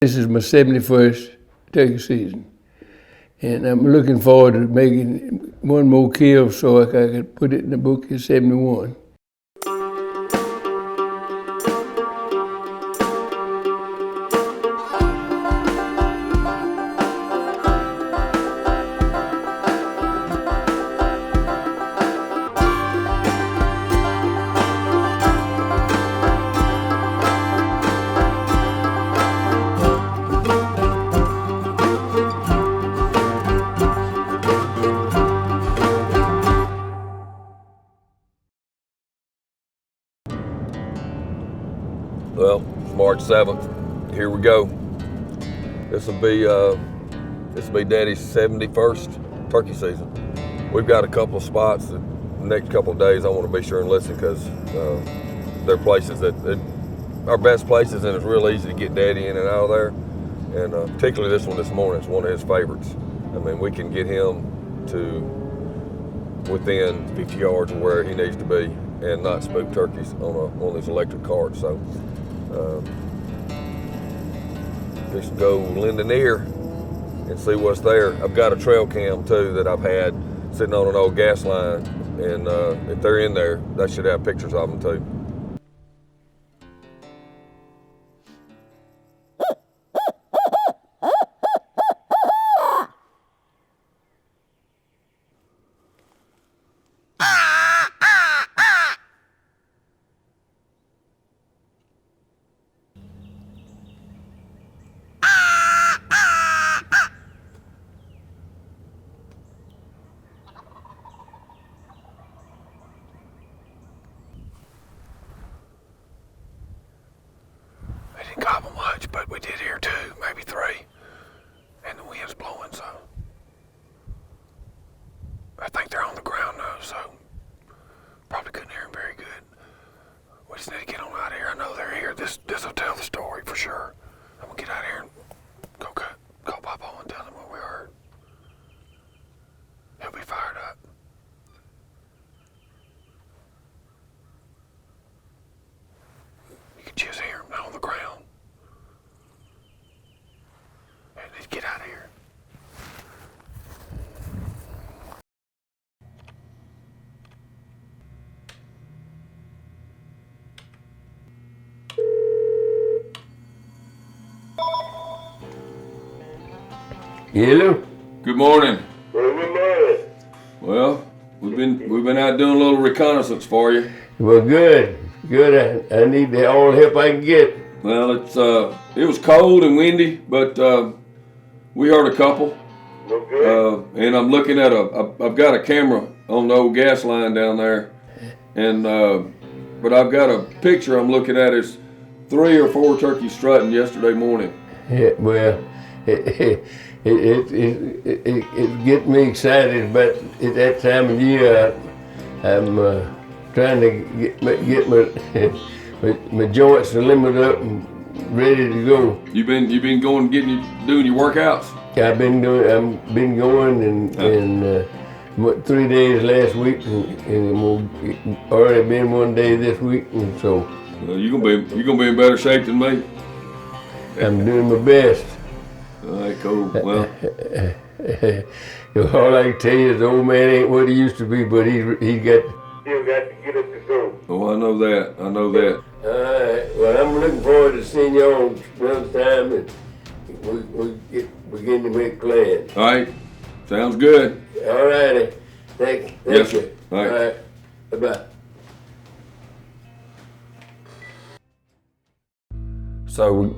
This is my 71st turkey season, and I'm looking forward to making one more kill so I can put it in the book as 71. Well, it's March 7th. Here we go. This will be Daddy's 71st turkey season. We've got a couple of spots that the next couple of days I want to be sure and listen, because they're places that are best places, and it's real easy to get Daddy in and out of there. And particularly this one this morning, it's one of his favorites. I mean, we can get him to within 50 yards of where he needs to be and not spook turkeys on one of these electric carts. So just go lend an ear and see what's there. I've got a trail cam too that I've had sitting on an old gas line, and if they're in there, that should have pictures of them too. Didn't gobble much, but we did hear 2, maybe 3, and the wind's blowing, so I think they're on the ground though, so probably couldn't hear them very good. We just need to get on out of here. I know they're here. This will tell the story for sure. I'm gonna get out of here and call Papa and tell him what we heard. He'll be fired up. You can just hear him on the ground. Let's get out of here. Hello? Good morning. Good morning. Well, we've been out doing a little reconnaissance for you. Well, good. I need all the help I can get. Well, it was cold and windy, but we heard a couple. Okay. And I'm looking at I've got a camera on the old gas line down there, and but I've got a picture I'm looking at. It's 3 or 4 turkeys strutting yesterday morning. Yeah, well, it gets me excited, but at that time of year, I'm trying to get my joints limited up and ready to go. You've been going doing your workouts? I've been going and 3 days last week, and already been 1 day this week, and so. Well, you're gonna be in better shape than me. I'm doing my best. All right, cool. Well, all I can tell you is the old man ain't what he used to be, but he's still got to get up to go. Oh, I know that. All right. Well, I'm looking forward to seeing y'all on lunchtime, and we begin to make plans. right. All right. Sounds good. All righty. Thank Yes, you. all right. Bye-bye. So,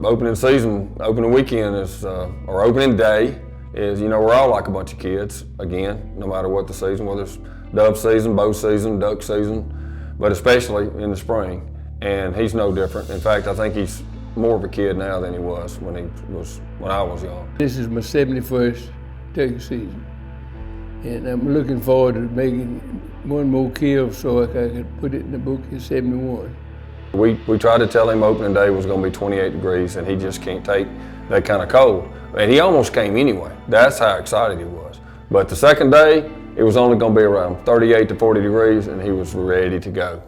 opening weekend is, or opening day is, we're all like a bunch of kids, again, no matter what the season, whether it's dove season, bow season, duck season, but especially in the spring. And he's no different. In fact, I think he's more of a kid now than he was when I was young. This is my 71st turkey season, and I'm looking forward to making one more kill so I can put it in the book as 71. We tried to tell him opening day was going to be 28 degrees, and he just can't take that kind of cold. And he almost came anyway. That's how excited he was. But the second day, it was only going to be around 38 to 40 degrees, and he was ready to go.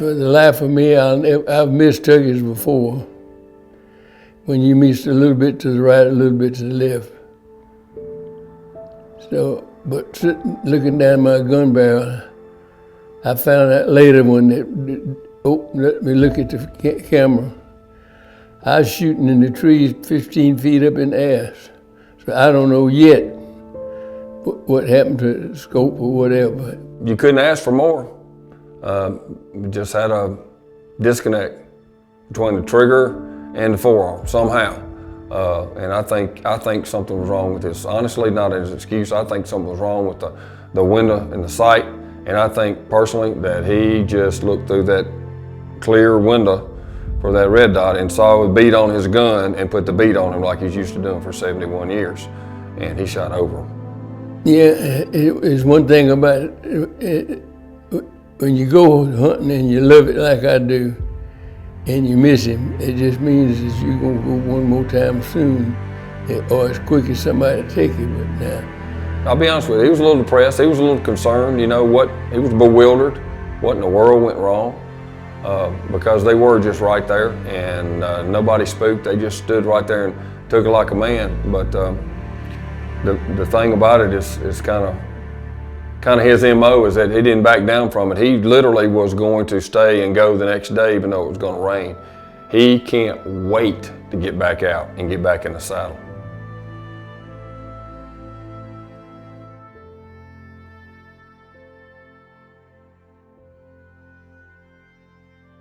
for the life of me, I've missed turkeys before. When you miss a little bit to the right, a little bit to the left. So, but sitting, looking down my gun barrel, I found out later when let me look at the camera. I was shooting in the trees 15 feet up in the air. So I don't know yet what happened to the scope or whatever. You couldn't ask for more. We just had a disconnect between the trigger and the forearm somehow. And I think something was wrong with this. Honestly, not as an excuse, I think something was wrong with the window and the sight. And I think personally that he just looked through that clear window for that red dot and saw a bead on his gun and put the bead on him like he's used to doing for 71 years. And he shot over him. Yeah, it's one thing about it. When you go hunting and you love it like I do, and you miss him, it just means that you're gonna go one more time soon, or as quick as somebody take it. But now, I'll be honest with you, he was a little depressed, he was a little concerned, you know, he was bewildered, what in the world went wrong, because they were just right there, and nobody spooked, they just stood right there and took it like a man. But the thing about it is kind of his MO is that he didn't back down from it. He literally was going to stay and go the next day even though it was going to rain. He can't wait to get back out and get back in the saddle.